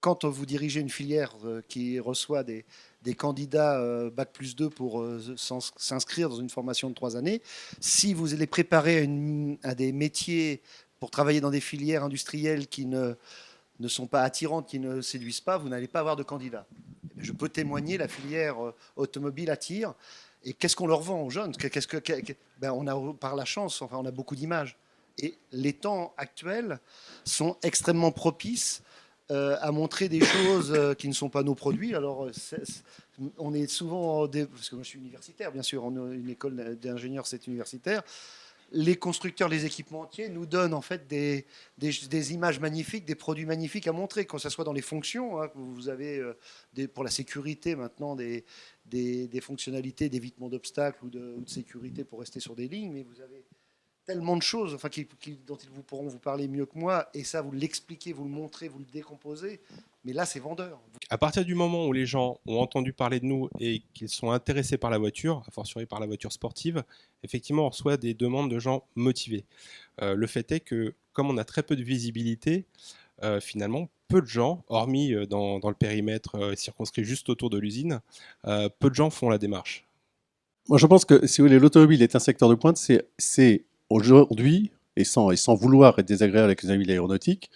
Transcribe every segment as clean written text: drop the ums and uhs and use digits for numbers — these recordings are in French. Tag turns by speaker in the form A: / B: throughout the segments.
A: quand vous dirigez une filière qui reçoit des candidats Bac+2 pour s'inscrire dans une formation de 3 années, si vous les préparez à des métiers pour travailler dans des filières industrielles qui ne sont pas attirantes, qui ne séduisent pas, vous n'allez pas avoir de candidats. Je peux témoigner, la filière automobile attire. Et qu'est-ce qu'on leur vend aux jeunes? On a, par la chance, enfin, on a beaucoup d'images. Et les temps actuels sont extrêmement propices à montrer des choses qui ne sont pas nos produits. Alors, on est souvent, parce que moi je suis universitaire, bien sûr, une école d'ingénieurs, c'est universitaire. Les constructeurs, les équipementiers nous donnent en fait des images magnifiques, des produits magnifiques à montrer, quand ce soit dans les fonctions. Vous avez pour la sécurité maintenant des fonctionnalités d'évitement d'obstacles ou de sécurité pour rester sur des lignes, mais vous avez tellement de choses enfin, dont ils pourront vous parler mieux que moi, et ça, vous l'expliquez, vous le montrez, vous le décomposez, mais là, c'est vendeur.
B: À partir du moment où les gens ont entendu parler de nous et qu'ils sont intéressés par la voiture, a fortiori par la voiture sportive, effectivement, on reçoit des demandes de gens motivés. Le fait est que, comme on a très peu de visibilité, finalement, peu de gens, hormis dans le périmètre circonscrit juste autour de l'usine, peu de gens font la démarche.
C: Moi, je pense que si vous voulez, l'automobile est un secteur de pointe, c'est aujourd'hui, et sans vouloir être désagréable avec les amis de l'aéronautique,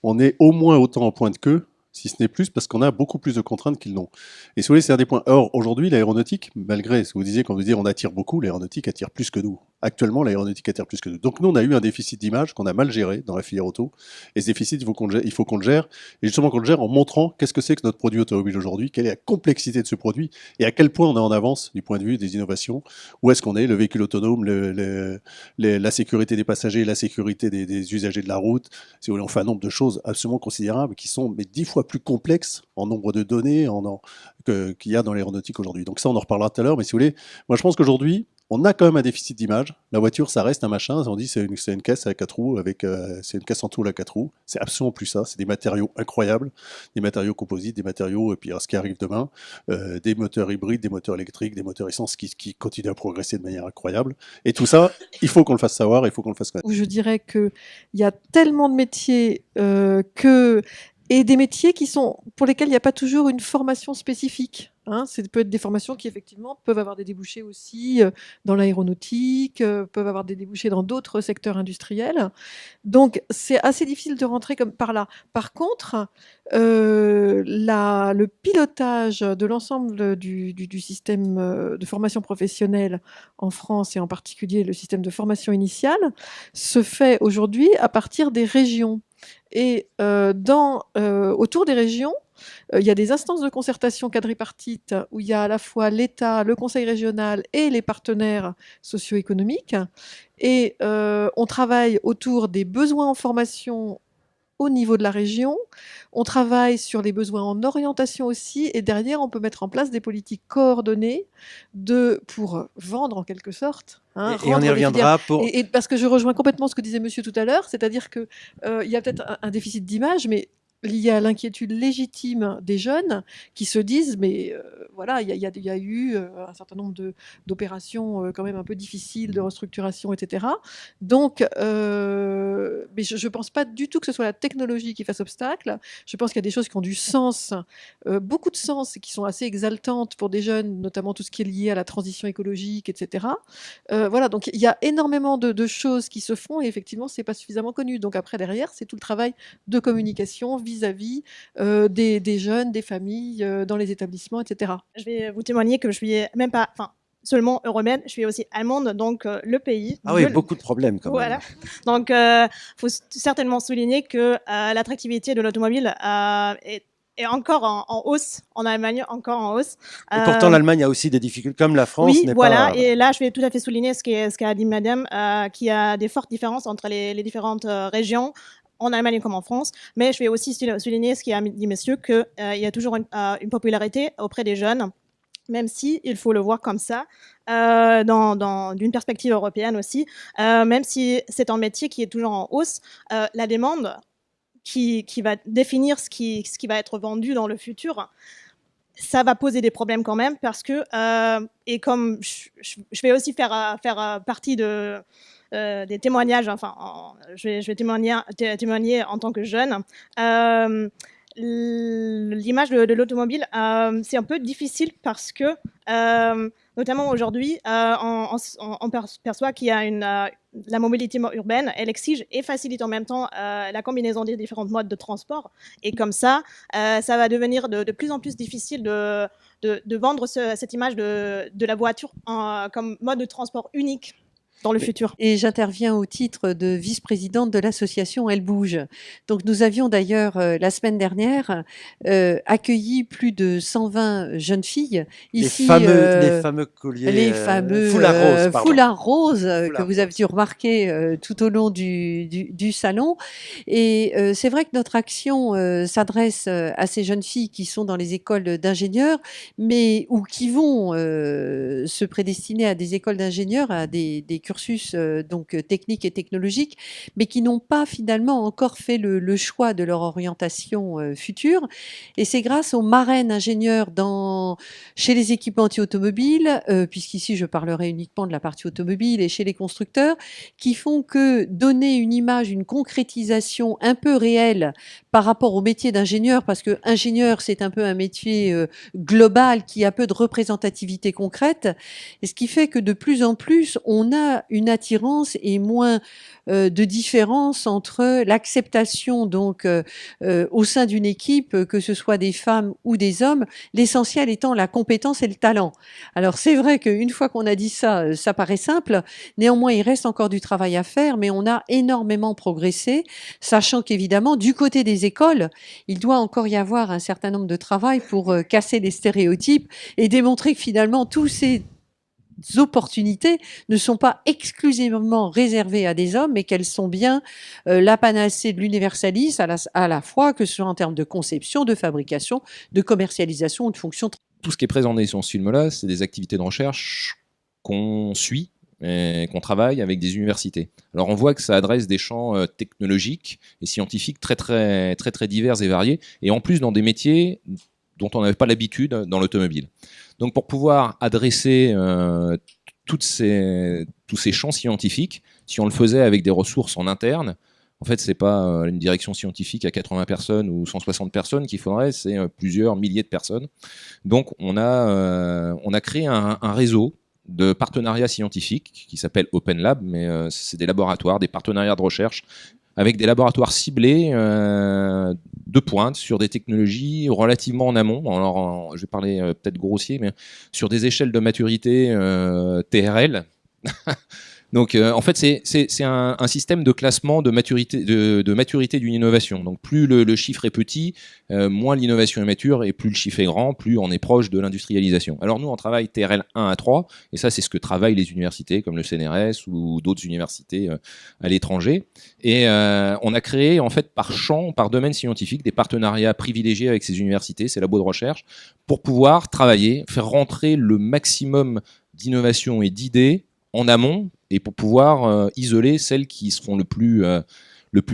C: on est au moins autant en pointe qu'eux, si ce n'est plus, parce qu'on a beaucoup plus de contraintes qu'ils n'ont. Et si vous voulez, c'est un des points. Or, aujourd'hui, l'aéronautique, malgré ce que vous disiez, quand vous disiez on attire beaucoup, l'aéronautique attire plus que nous. Actuellement, l'aéronautique attire plus que nous. Donc nous, on a eu un déficit d'image qu'on a mal géré dans la filière auto. Et ce déficit, il faut qu'on le gère. Et justement qu'on le gère en montrant qu'est-ce que c'est que notre produit automobile aujourd'hui, quelle est la complexité de ce produit, et à quel point on est en avance du point de vue des innovations. Où est-ce qu'on est, le véhicule autonome, la sécurité des passagers, la sécurité des usagers de la route. Si vous voulez, on fait un nombre de choses absolument considérables qui sont 10 fois plus complexes en nombre de données qu'il y a dans l'aéronautique aujourd'hui. Donc ça, on en reparlera tout à l'heure. Mais si vous voulez, moi je pense qu'aujourd'hui, on a quand même un déficit d'image. La voiture, ça reste un machin. On dit c'est une caisse à 4 roues c'est une caisse en tôle à 4 roues. C'est absolument plus ça. C'est des matériaux incroyables, des matériaux composites, des matériaux et puis ce qui arrive demain, des moteurs hybrides, des moteurs électriques, des moteurs essence qui continuent à progresser de manière incroyable. Et tout ça, il faut qu'on le fasse savoir, il faut qu'on le fasse connaître.
D: Je dirais que il y a tellement de métiers et des métiers pour lesquels il n'y a pas toujours une formation spécifique. Ça peut être des formations qui, effectivement, peuvent avoir des débouchés aussi dans l'aéronautique, peuvent avoir des débouchés dans d'autres secteurs industriels. Donc, c'est assez difficile de rentrer comme par là. Par contre, le pilotage de l'ensemble du système de formation professionnelle en France, et en particulier le système de formation initiale, se fait aujourd'hui à partir des régions. Et autour des régions, il y a des instances de concertation quadripartites où il y a à la fois l'État, le Conseil régional et les partenaires socio-économiques. Et on travaille autour des besoins en formation au niveau de la région. On travaille sur les besoins en orientation aussi. Et derrière, on peut mettre en place des politiques coordonnées pour vendre en quelque sorte.
E: Et on y reviendra
D: et parce que je rejoins complètement ce que disait monsieur tout à l'heure, c'est-à-dire qu'il y a peut-être un déficit d'image, mais lié à l'inquiétude légitime des jeunes qui se disent mais voilà, il y a eu un certain nombre d'opérations quand même un peu difficiles de restructuration, etc. Donc, mais je ne pense pas du tout que ce soit la technologie qui fasse obstacle. Je pense qu'il y a des choses qui ont du sens, beaucoup de sens, et qui sont assez exaltantes pour des jeunes, notamment tout ce qui est lié à la transition écologique, etc. Voilà, donc il y a énormément de choses qui se font, et effectivement, c'est pas suffisamment connu. Donc après, derrière, c'est tout le travail de communication vis-à-vis des jeunes, des familles, dans les établissements, etc.
F: Je vais vous témoigner que je suis même pas, seulement européenne, je suis aussi allemande, donc le pays.
E: Ah oui, beaucoup de problèmes quand même.
F: Voilà. Donc, faut certainement souligner que l'attractivité de l'automobile est encore en hausse, en Allemagne encore en hausse.
E: Et pourtant, l'Allemagne a aussi des difficultés, comme la France.
F: Oui, voilà. Et là, je vais tout à fait souligner ce qu'a dit madame, qu'il y a des fortes différences entre les différentes régions, en Allemagne comme en France, mais je vais aussi souligner ce qu'a dit monsieur, qu'il y a toujours une popularité auprès des jeunes, même si il faut le voir comme ça, d'une perspective européenne aussi, même si c'est un métier qui est toujours en hausse, la demande qui va définir ce qui va être vendu dans le futur, ça va poser des problèmes quand même, parce que, et comme je vais aussi faire partie des témoignages, je vais témoigner en tant que jeune. l'image de l'automobile, c'est un peu difficile parce que, notamment aujourd'hui, on perçoit qu'il y a la mobilité urbaine, elle exige et facilite en même temps la combinaison des différents modes de transport. Et comme ça va devenir de plus en plus difficile de vendre cette image de la voiture comme mode de transport unique dans le futur.
D: Et j'interviens au titre de vice-présidente de l'association Elle Bouge. Donc nous avions d'ailleurs la semaine dernière accueilli plus de 120 jeunes filles ici.
E: Les fameux colliers,
D: les fameux foulards roses que vous avez dû remarquer tout au long du salon. Et c'est vrai que notre action s'adresse à ces jeunes filles qui sont dans les écoles d'ingénieurs, mais ou qui vont se prédestiner à des écoles d'ingénieurs, à des cursus donc techniques et technologiques, mais qui n'ont pas finalement encore fait le choix de leur orientation future. Et c'est grâce aux marraines ingénieurs chez les équipementiers automobiles, puisqu'ici je parlerai uniquement de la partie automobile, et chez les constructeurs, qui font que donner une image, une concrétisation un peu réelle par rapport au métier d'ingénieur, parce que ingénieur c'est un peu un métier global qui a peu de représentativité concrète, et ce qui fait que de plus en plus on a une attirance et moins de différence entre l'acceptation donc au sein d'une équipe, que ce soit des femmes ou des hommes, l'essentiel étant la compétence et le talent. Alors c'est vrai qu'une fois qu'on a dit ça, ça paraît simple, néanmoins il reste encore du travail à faire, mais on a énormément progressé, sachant qu'évidemment du côté des écoles, il doit encore y avoir un certain nombre de travail pour casser les stéréotypes et démontrer que finalement tous ces opportunités ne sont pas exclusivement réservées à des hommes, mais qu'elles sont bien la panacée de l'universalisme à la fois, que ce soit en termes de conception, de fabrication, de commercialisation ou de fonction.
G: Tout ce qui est présenté sur ce film-là, c'est des activités de recherche qu'on suit et qu'on travaille avec des universités. Alors on voit que ça adresse des champs technologiques et scientifiques très divers et variés, et en plus dans des métiers dont on n'avait pas l'habitude dans l'automobile. Donc pour pouvoir adresser tous ces champs scientifiques, si on le faisait avec des ressources en interne, en fait c'est pas une direction scientifique à 80 personnes ou 160 personnes qu'il faudrait, c'est plusieurs milliers de personnes. Donc on a créé un réseau de partenariats scientifiques qui s'appelle Open Lab, mais c'est des laboratoires, des partenariats de recherche avec des laboratoires ciblés de pointe sur des technologies relativement en amont. Alors, je vais parler peut-être grossier, mais sur des échelles de maturité TRL. Donc, en fait, c'est un système de classement de maturité d'une innovation. Donc, plus le chiffre est petit, moins l'innovation est mature, et plus le chiffre est grand, plus on est proche de l'industrialisation. Alors, nous, on travaille TRL 1 à 3, et ça, c'est ce que travaillent les universités, comme le CNRS ou d'autres universités à l'étranger. Et on a créé, en fait, par champ, par domaine scientifique, des partenariats privilégiés avec ces universités, ces labos de recherche, pour pouvoir travailler, faire rentrer le maximum d'innovation et d'idées en amont, et pour pouvoir isoler celles qui seront le plus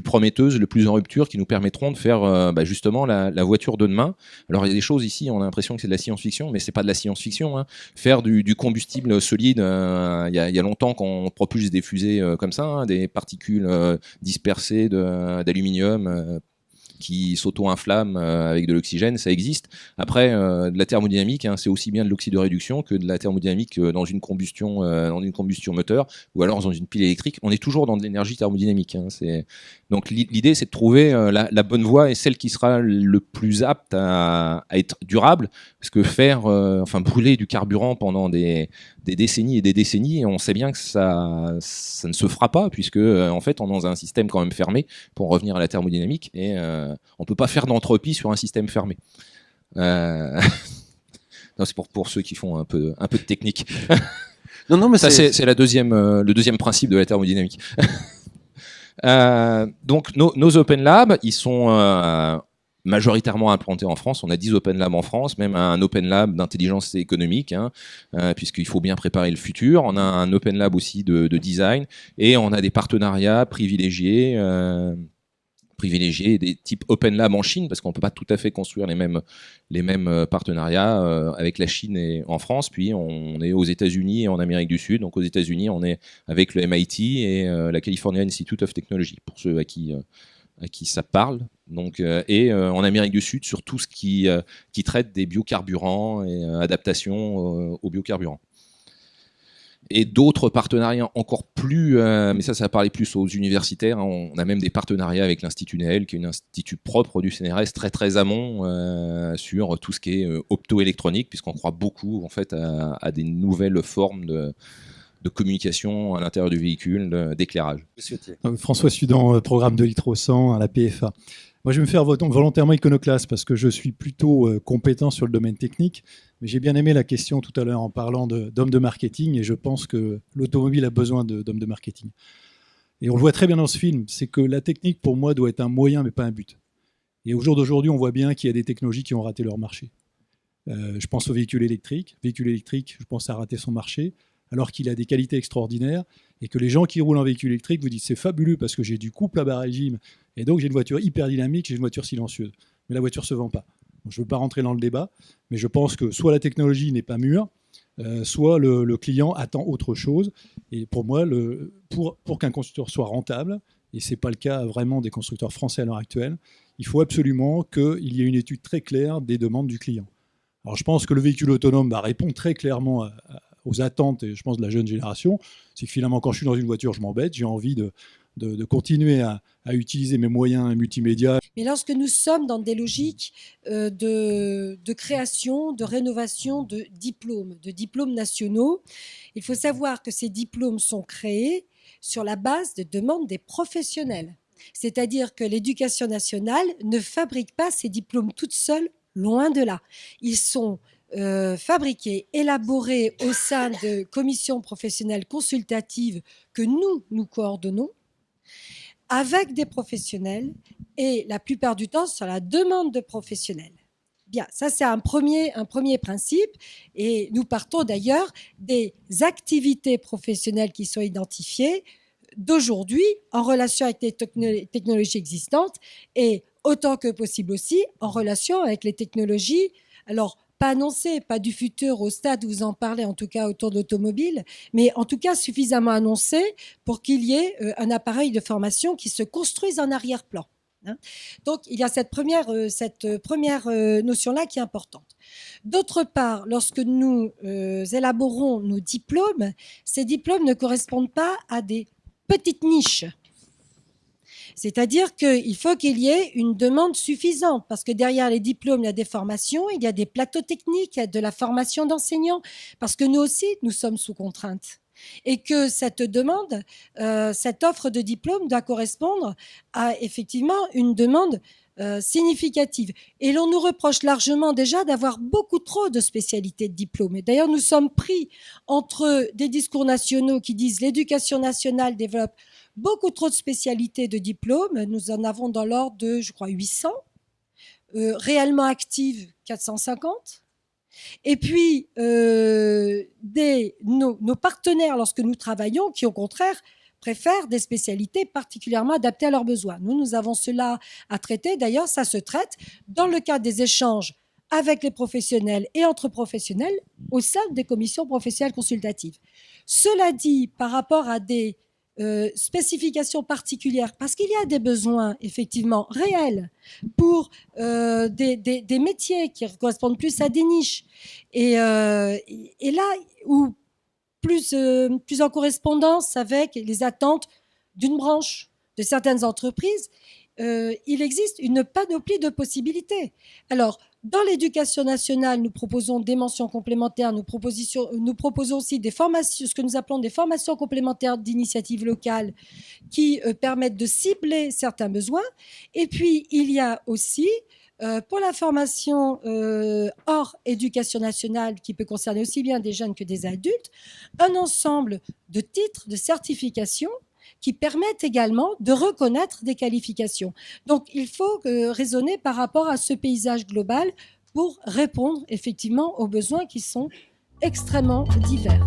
G: prometteuses, le plus en rupture, qui nous permettront de faire justement la voiture de demain. Alors il y a des choses ici, on a l'impression que c'est de la science-fiction, mais c'est pas de la science-fiction. Hein. Faire du combustible solide, il y a longtemps qu'on propulse des fusées comme ça, hein, des particules dispersées d'aluminium qui s'auto-inflamme avec de l'oxygène, ça existe. Après, de la thermodynamique, hein, c'est aussi bien de l'oxyde de réduction que de la thermodynamique dans une combustion moteur, ou alors dans une pile électrique. On est toujours dans de l'énergie thermodynamique. Hein, donc l'idée, c'est de trouver la bonne voie et celle qui sera le plus apte à être durable, parce que brûler du carburant pendant des décennies et des décennies, on sait bien que ça ne se fera pas, puisque en fait, on est dans un système quand même fermé, pour revenir à la thermodynamique, et on peut pas faire d'entropie sur un système fermé. Non, c'est pour ceux qui font un peu de technique.
E: Non, mais
G: ça c'est le deuxième principe de la thermodynamique. Donc nos Open Labs, ils sont majoritairement implantés en France. On a 10 Open Labs en France, même un Open Lab d'intelligence économique, hein, puisqu'il faut bien préparer le futur. On a un Open Lab aussi de design, et on a des partenariats privilégiés des types Open Lab en Chine, parce qu'on ne peut pas tout à fait construire les mêmes partenariats avec la Chine et en France. Puis on est aux États-Unis et en Amérique du Sud. Donc aux États-Unis, on est avec le MIT et la California Institute of Technology, pour ceux à qui à qui ça parle. Donc, en Amérique du Sud, sur tout ce qui traite des biocarburants et adaptation aux biocarburants. Et d'autres partenariats encore plus, mais ça va parler plus aux universitaires. Hein. On a même des partenariats avec l'Institut Néel, qui est un institut propre du CNRS, très très amont sur tout ce qui est optoélectronique, puisqu'on croit beaucoup en fait à des nouvelles formes de communication à l'intérieur du véhicule, d'éclairage.
H: François Sudan, programme de litre au 100 à la PFA. Moi, je vais me faire volontairement iconoclaste parce que je suis plutôt compétent sur le domaine technique. Mais j'ai bien aimé la question tout à l'heure en parlant d'hommes de marketing et je pense que l'automobile a besoin d'hommes de marketing. Et on le voit très bien dans ce film, c'est que la technique, pour moi, doit être un moyen mais pas un but. Et au jour d'aujourd'hui, on voit bien qu'il y a des technologies qui ont raté leur marché. Je pense au véhicule électrique. Véhicule électrique, je pense, a raté son marché alors qu'il a des qualités extraordinaires et que les gens qui roulent en véhicule électrique vous disent c'est fabuleux parce que j'ai du couple à bas régime et donc j'ai une voiture hyper dynamique, j'ai une voiture silencieuse. Mais la voiture ne se vend pas. Donc, je ne veux pas rentrer dans le débat, mais je pense que soit la technologie n'est pas mûre, soit le client attend autre chose. Et pour moi, pour qu'un constructeur soit rentable, et ce n'est pas le cas vraiment des constructeurs français à l'heure actuelle, il faut absolument qu'il y ait une étude très claire des demandes du client. Alors je pense que le véhicule autonome répond très clairement aux attentes, et je pense de la jeune génération, c'est que finalement, quand je suis dans une voiture, je m'embête, j'ai envie de continuer à utiliser mes moyens multimédia.
I: Mais lorsque nous sommes dans des logiques de création, de rénovation de diplômes nationaux, il faut savoir que ces diplômes sont créés sur la base de demandes des professionnels. C'est-à-dire que l'éducation nationale ne fabrique pas ces diplômes toute seule, loin de là. Ils sont fabriqués, élaborés au sein de commissions professionnelles consultatives que nous coordonnons avec des professionnels et la plupart du temps sur la demande de professionnels. Bien, ça c'est un premier principe et nous partons d'ailleurs des activités professionnelles qui sont identifiées d'aujourd'hui en relation avec les technologies existantes et autant que possible aussi en relation avec les technologies, alors pas annoncé, pas du futur au stade où vous en parlez, en tout cas autour de l'automobile, mais en tout cas suffisamment annoncé pour qu'il y ait un appareil de formation qui se construise en arrière-plan. Hein. Donc, il y a cette première notion-là qui est importante. D'autre part, lorsque nous élaborons nos diplômes, ces diplômes ne correspondent pas à des petites niches. C'est-à-dire qu'il faut qu'il y ait une demande suffisante parce que derrière les diplômes, il y a des formations, il y a des plateaux techniques, il y a de la formation d'enseignants parce que nous aussi, nous sommes sous contrainte. Et que cette demande, cette offre de diplôme doit correspondre à effectivement une demande significative. Et l'on nous reproche largement déjà d'avoir beaucoup trop de spécialités de diplôme. Et d'ailleurs, nous sommes pris entre des discours nationaux qui disent l'éducation nationale développe beaucoup trop de spécialités de diplômes. Nous en avons dans l'ordre de, je crois, 800. Réellement actives, 450. Et puis, nos partenaires, lorsque nous travaillons, qui au contraire préfèrent des spécialités particulièrement adaptées à leurs besoins. Nous avons cela à traiter. D'ailleurs, ça se traite dans le cadre des échanges avec les professionnels et entre professionnels au sein des commissions professionnelles consultatives. Cela dit, par rapport à des spécifications particulières, parce qu'il y a des besoins effectivement réels pour des métiers qui correspondent plus à des niches. Et là, où plus en correspondance avec les attentes d'une branche, de certaines entreprises, il existe une panoplie de possibilités. Alors, dans l'éducation nationale, nous proposons des mentions complémentaires, nous proposons aussi des formations, ce que nous appelons des formations complémentaires d'initiatives locales qui permettent de cibler certains besoins. Et puis, il y a aussi, pour la formation hors éducation nationale, qui peut concerner aussi bien des jeunes que des adultes, un ensemble de titres, de certifications qui permettent également de reconnaître des qualifications. Donc, il faut raisonner par rapport à ce paysage global pour répondre effectivement aux besoins qui sont extrêmement divers.